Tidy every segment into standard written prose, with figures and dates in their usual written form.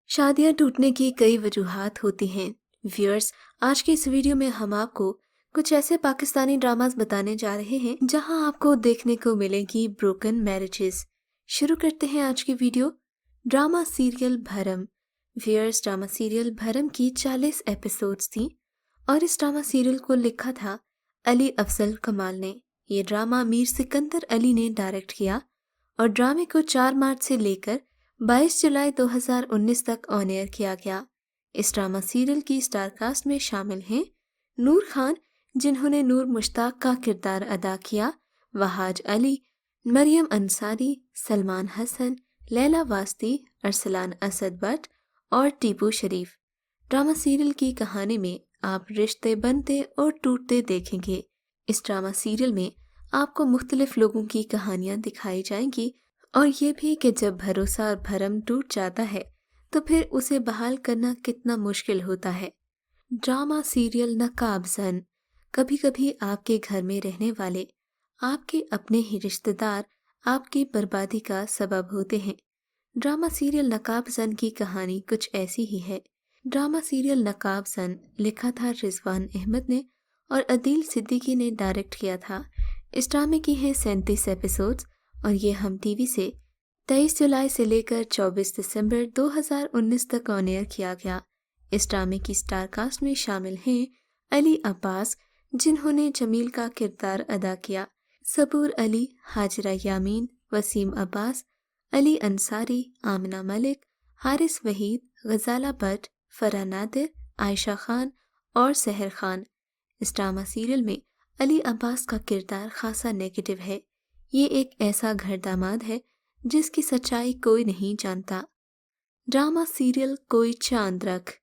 शादियां टूटने की कई वजूहात होती हैं। व्यूअर्स, आज के इस वीडियो में हम आपको कुछ ऐसे पाकिस्तानी ड्रामास बताने जा रहे हैं जहां आपको देखने को मिलेंगी ब्रोकन मैरिजेस। शुरू करते हैं आज की वीडियो। ड्रामा सीरियल भरम। व्यूअर्स, ड्रामा सीरियल भरम की 40 एपिसोड्स थी और इस ड्रामा सीरियल को लिखा था अली अफजल कमाल ने। ये ड्रामा मीर सिकंदर अली ने डायरेक्ट किया और ड्रामे को 4 मार्च से लेकर 22 जुलाई 2019 तक ऑन एयर किया गया। इस ड्रामा सीरियल की स्टार कास्ट में शामिल हैं नूर खान, जिन्होंने नूर मुश्ताक का किरदार अदा किया, वहाज अली, मरियम अंसारी, सलमान हसन, लैला वास्ती, अरसलान असद बट और टीपू शरीफ। ड्रामा सीरियल की कहानी में आप रिश्ते बनते और टूटते देखेंगे। इस ड्रामा सीरियल में आपको मुख्तलिफ लोगों की कहानियां दिखाई जाएंगी और ये भी कि जब भरोसा और भरम टूट जाता है तो फिर उसे बहाल करना कितना मुश्किल होता है। Drama serial Naqabzan. कभी कभी आपके घर में रहने वाले आपके अपने ही रिश्तेदार आपकी बर्बादी का सबब होते हैं। ड्रामा सीरियल नकाबज़न की कहानी कुछ ऐसी ही है। ड्रामा सीरियल नकाबज़न लिखा था रिजवान अहमद ने और अदील सिद्दीकी ने डायरेक्ट किया था। इस ड्रामे की है 37 एपिसोड्स और ये हम टीवी से 23 जुलाई से लेकर 24 दिसंबर 2019 तक ऑन एयर किया गया। इस ड्रामे की स्टार कास्ट में शामिल हैं अली अब्बास, जिन्होंने जमील का किरदार अदा किया, सबूर अली, हाजरा यामीन, वसीम अब्बास, अली अंसारी, आमिना मलिक, हारिस वहीद, गजाला भट्ट, फराह नादिर, आयशा खान और सहर खान। इस ड्रामा सीरियल में अली अब्बास का किरदार खासा नेगेटिव है। ये एक ऐसा घर दामाद है जिसकी सच्चाई कोई नहीं जानता। ड्रामा सीरियल कोई चांद रख।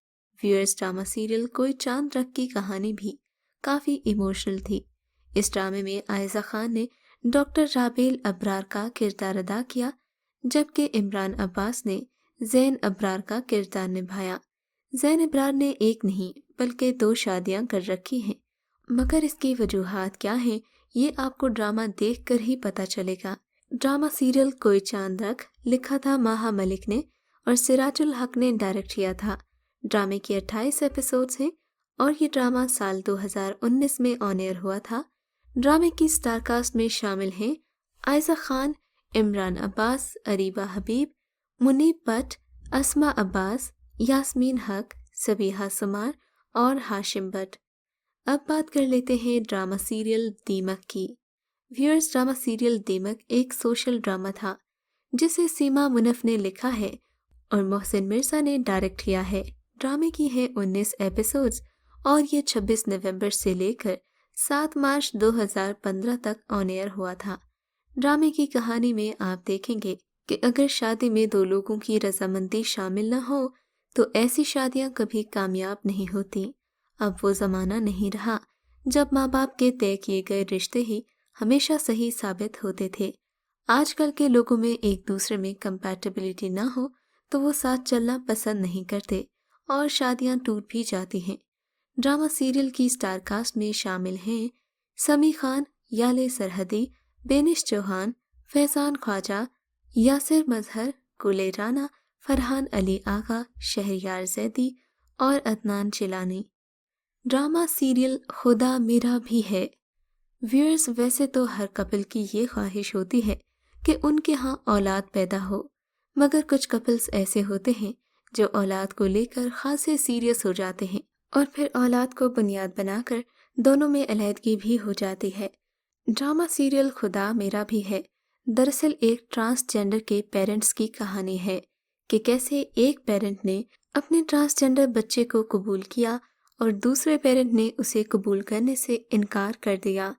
व्यूअर्स, ड्रामा सीरियल कोई चांद रख की कहानी भी काफ़ी इमोशनल थी। इस ड्रामे में आयजा खान ने डॉक्टर राबेल अबरार का किरदार अदा किया, जबकि इमरान अब्बास ने जैन अबरार का किरदार निभाया। जैन अबरार ने एक नहीं बल्कि 2 शादियां कर रखी हैं, मगर इसकी वजूहात क्या हैं ये आपको ड्रामा देखकर ही पता चलेगा। ड्रामा सीरियल कोई चांद रख लिखा था माहा मलिक ने और सिराजुल हक ने डायरेक्ट किया था। ड्रामे की 28 एपिसोड्स हैं और ये ड्रामा साल 2019 में ऑन एयर हुआ था। ड्रामे की स्टार कास्ट में शामिल हैं आयजा खान, इमरान अब्बास, अरीबा हबीब, मुनीब भट्ट, अस्मा अब्बास, यास्मीन हक, सबीहा सुमार और हाशिम भट्ट। अब बात कर लेते हैं ड्रामा सीरियल दीमक की। व्यूअर्स, ड्रामा सीरियल दीमक एक सोशल ड्रामा था जिसे सीमा मुनफ ने लिखा है और मोहसिन मिर्जा ने डायरेक्ट किया है। ड्रामे की है 19 एपिसोड्स और ये 26 नवंबर से लेकर 7 मार्च 2015 तक ऑन एयर हुआ था। ड्रामे की कहानी में आप देखेंगे कि अगर शादी में 2 लोगों की रजामंदी शामिल न हो तो ऐसी शादियां कभी कामयाब नहीं होती। अब वो ज़माना नहीं रहा जब माँ बाप के तय किए गए रिश्ते ही हमेशा सही साबित होते थे। आजकल के लोगों में एक दूसरे में कंपैटिबिलिटी ना हो तो वो साथ चलना पसंद नहीं करते और शादियां टूट भी जाती हैं। ड्रामा सीरियल की स्टार कास्ट में शामिल हैं समी खान, याले सरहदी, बेनिश चौहान, फैजान ख्वाजा, यासिर मजहर, कुले राना, फरहान अली आगा, शहरियार जैदी और अदनान चिलानी। ड्रामा सीरियल खुदा मेरा भी है। व्यूअर्स, वैसे तो हर कपल की ये ख्वाहिश होती है कि उनके यहाँ औलाद पैदा हो, मगर कुछ कपल्स ऐसे होते हैं जो औलाद को लेकर खासे सीरियस हो जाते हैं और फिर औलाद को बुनियाद बनाकर दोनों में अलहदगी भी हो जाती है। ड्रामा सीरियल खुदा मेरा भी है दरअसल एक ट्रांसजेंडर के पेरेंट्स की कहानी है कि कैसे एक पेरेंट ने अपने ट्रांसजेंडर बच्चे को कबूल किया और दूसरे पेरेंट ने उसे कबूल करने से इनकार कर दिया।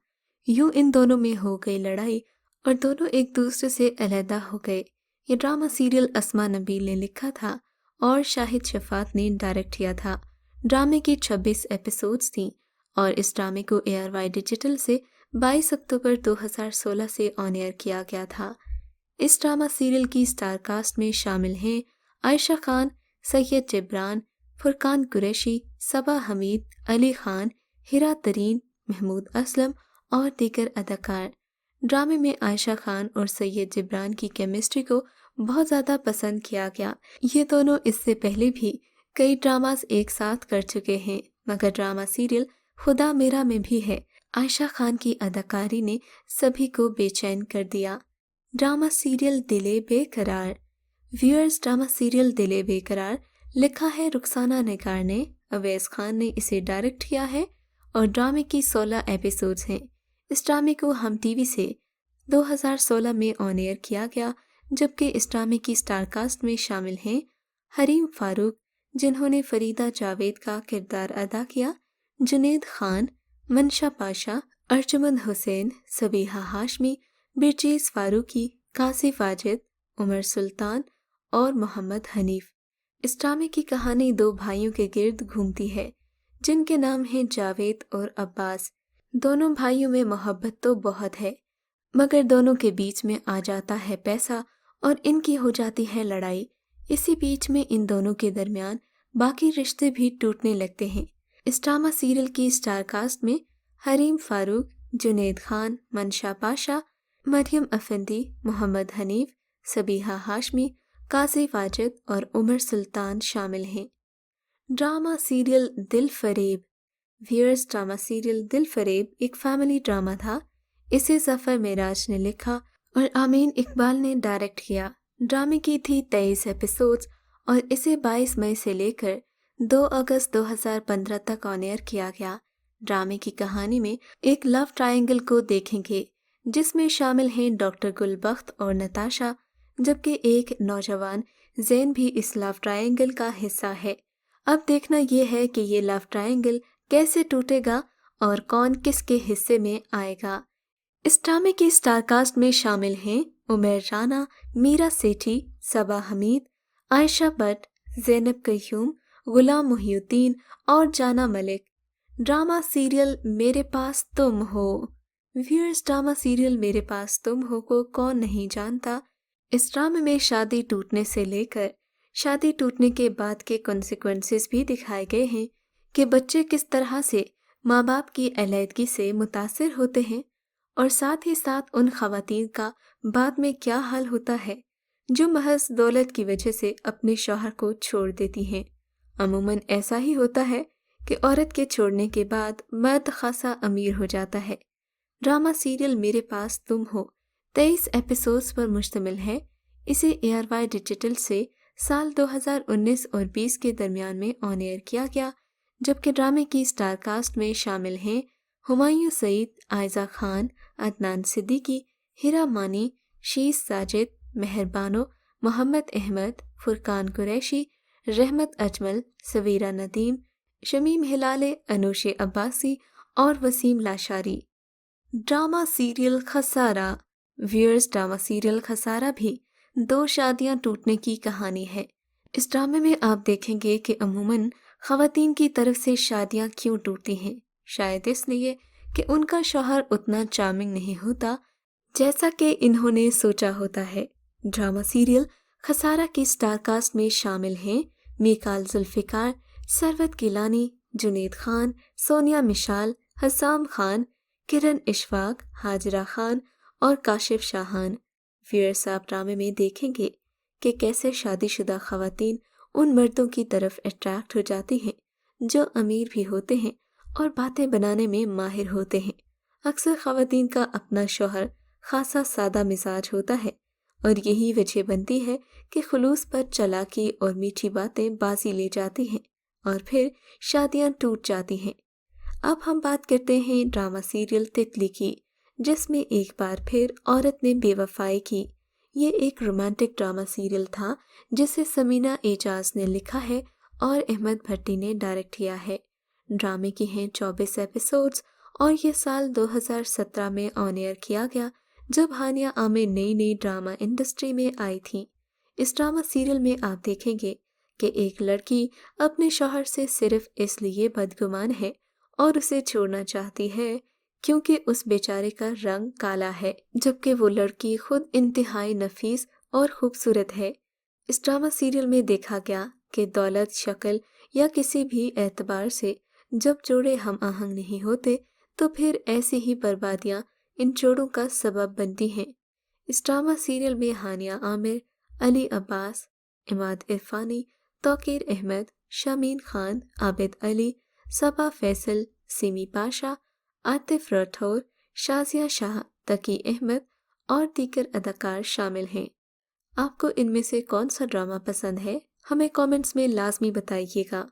यूं इन दोनों में हो गई लड़ाई और दोनों एक दूसरे से अलहदा हो गए। ये ड्रामा सीरियल अस्मा नबील ने लिखा था और शाहिद शफात ने डायरेक्ट किया था। ड्रामे की 26 एपिसोड्स थीं और इस ड्रामे को ARY डिजिटल से 22 अक्टूबर 2016 से ऑन एयर किया गया था। इस ड्रामा सीरियल की स्टार कास्ट में शामिल हैं आयशा खान, सैयद जिब्रान, फुरकान कुरैशी, सबा हमीद, अली खान, हिरा तरीन, महमूद असलम और दीगर अदाकार। ड्रामे में आयशा खान और सैयद जिब्रान की केमिस्ट्री को बहुत ज़्यादा पसंद किया गया। ये दोनों इससे पहले भी कई ड्रामास एक साथ कर चुके हैं, मगर ड्रामा सीरियल खुदा मेरा में भी है आयशा खान की अदाकारी ने सभी को बेचैन कर दिया। ड्रामा सीरियल दिले बेकरार। व्यूअर्स, ड्रामा सीरियल दिले बेकरार लिखा है रुखसाना निगार ने, अवैस खान ने इसे डायरेक्ट किया है और ड्रामे की 16 एपिसोड्स हैं। इस ड्रामे को हम टीवी से 2016 में ऑन एयर किया गया, जबकि इस ड्रामे की स्टारकास्ट में शामिल हैं हरीम फारूक जिन्होंने फरीदा जावेद का किरदार अदा किया, जुनैद खान, मनशा पाशा, अर्जुमंद हुसैन, सबीहा हाशमी, बिरजीज फारूकी, कासिफ वाजिद, उमर सुल्तान और मोहम्मद हनीफ। इस ड्रामे की कहानी दो भाइयों के गिर्द घूमती है जिनके नाम हैं जावेद और अब्बास। दोनों भाइयों में मोहब्बत तो बहुत है, मगर दोनों के बीच में आ जाता है पैसा और इनकी हो जाती है लड़ाई। इसी बीच में इन दोनों के दरमियान बाकी रिश्ते भी टूटने लगते हैं। इस ड्रामा सीरियल की स्टारकास्ट में हरीम फारूक, जुनैद खान, मनशा पाशा, मरियम अफंदी, मोहम्मद हनीफ, सबीहा हाशमी, काजी वाजिद और उमर सुल्तान शामिल हैं। ड्रामा सीरियल दिल फरेब। व्यूअर्स, ड्रामा सीरियल दिल फरेब एक फैमिली ड्रामा था। इसे जफर मेराज ने लिखा और आमीन इकबाल ने डायरेक्ट किया। ड्रामे की थी 23 एपिसोड्स और इसे 22 मई से लेकर 2 अगस्त 2015 तक ऑन एयर किया गया। ड्रामे की कहानी में एक लव ट्रायंगल को देखेंगे जिसमें शामिल हैं डॉक्टर गुलबख्त और नताशा, जबकि एक नौजवान जैन भी इस लव ट्रायंगल का हिस्सा है। अब देखना यह है कि ये लव ट्रायंगल कैसे टूटेगा और कौन किसके हिस्से में आएगा। इस ड्रामे की स्टारकास्ट में शामिल हैं उमर राना, मीरा सेठी, सबा हमीद, आयशा भट्ट, ज़ैनब कयूम, गुलाम मुहिउद्दीन और जाना मलिक। ड्रामा सीरियल मेरे पास तुम हो। व्यूअर्स, ड्रामा सीरियल मेरे पास तुम हो को कौन नहीं जानता। इस ड्रामे में शादी टूटने से लेकर शादी टूटने के बाद के कॉन्सिक्वेंसेस भी दिखाए गए हैं कि बच्चे किस तरह से माँ बाप की अलैदगी से मुतासिर होते हैं और साथ ही साथ उन खवातीन का बाद में क्या हाल होता है जो महज दौलत की वजह से अपने शौहर को छोड़ देती हैं। अमूमन ऐसा ही होता है कि औरत के छोड़ने के बाद मर्द खासा अमीर हो जाता है। ड्रामा सीरियल मेरे पास तुम हो 23 एपिसोड्स पर मुश्तमिल है। इसे ARY डिजिटल से साल 2019 और 20 के दरमियान में ऑन एयर किया गया, जबकि ड्रामे की स्टारकास्ट में शामिल हैं हुमायूं सईद, आयजा खान, अदनान सिद्दीकी, हिरा मानी, शीस साजिद, मेहरबानो, मोहम्मद अहमद, फुरकान कुरैशी, रहमत अजमल, सवीरा नदीम, शमीम हिलाले, अनुशे अब्बासी और Waseem Lashari. Drama serial Khasara. Viewers, drama serial Khasara भी 2 शादियां टूटने की कहानी है। इस ड्रामे में आप देखेंगे कि अमूमन खवातीन की तरफ से शादियां क्यों टूटती हैं। शायद इसलिए कि उनका शौहर उतना चार्मिंग नहीं होता जैसा कि इन्होंने सोचा होता है। ड्रामा सीरियल खसारा की स्टारकास्ट में शामिल हैं मीकाल जुल्फिकार, सरवत गिलानी, जुनैद खान, सोनिया मिशाल, हसाम खान, किरण इशफाक, हाजरा खान और काशिफ शाहान। व्यूअर्स, आप ड्रामे में देखेंगे कि कैसे शादीशुदा खवातीन उन मर्दों की तरफ अट्रैक्ट हो जाती हैं जो अमीर भी होते हैं और बातें बनाने में माहिर होते हैं। अक्सर खवातीन का अपना शौहर खासा सादा मिजाज होता है और यही वजह बनती है कि खुलूस पर चालाकी और मीठी बातें बाजी ले जाती हैं और फिर शादियां टूट जाती हैं। अब हम बात करते हैं ड्रामा सीरियल तितली की, जिसमें एक बार फिर औरत ने बेवफाई की। ये एक रोमांटिक ड्रामा सीरियल था जिसे समीना एजाज ने लिखा है और अहमद भट्टी ने डायरेक्ट किया है। ड्रामे की हैं 24 एपिसोड्स और ये साल 2017 में ऑन एयर किया गया, जब हानिया आमिर नई नई ड्रामा इंडस्ट्री में आई थी। इस ड्रामा सीरियल में आप देखेंगे कि एक लड़की अपने शौहर से सिर्फ इसलिए बदगुमान है और उसे छोड़ना चाहती है क्योंकि उस बेचारे का रंग काला है, जबकि वो लड़की खुद इंतहाई नफीस और खूबसूरत है। इस ड्रामा सीरियल में देखा गया कि दौलत, शक्ल या किसी भी एतबार से जब जोड़े हम आहंग नहीं होते तो फिर ऐसी ही बर्बादियां इन जोड़ों का सबब बनती हैं। इस ड्रामा सीरियल में हानिया आमिर, علی عباس، عماد عرفانی، توقیر احمد، شامین خان، عابد علی، صبا فیصل، سیمی پاشا، عاطف راٹھور، شازیہ شاہ، تقی احمد اور دیگر اداکار شامل ہیں۔ آپ کو ان میں سے کون سا ڈرامہ پسند ہے؟ ہمیں کامنٹس میں لازمی بتائیے گا۔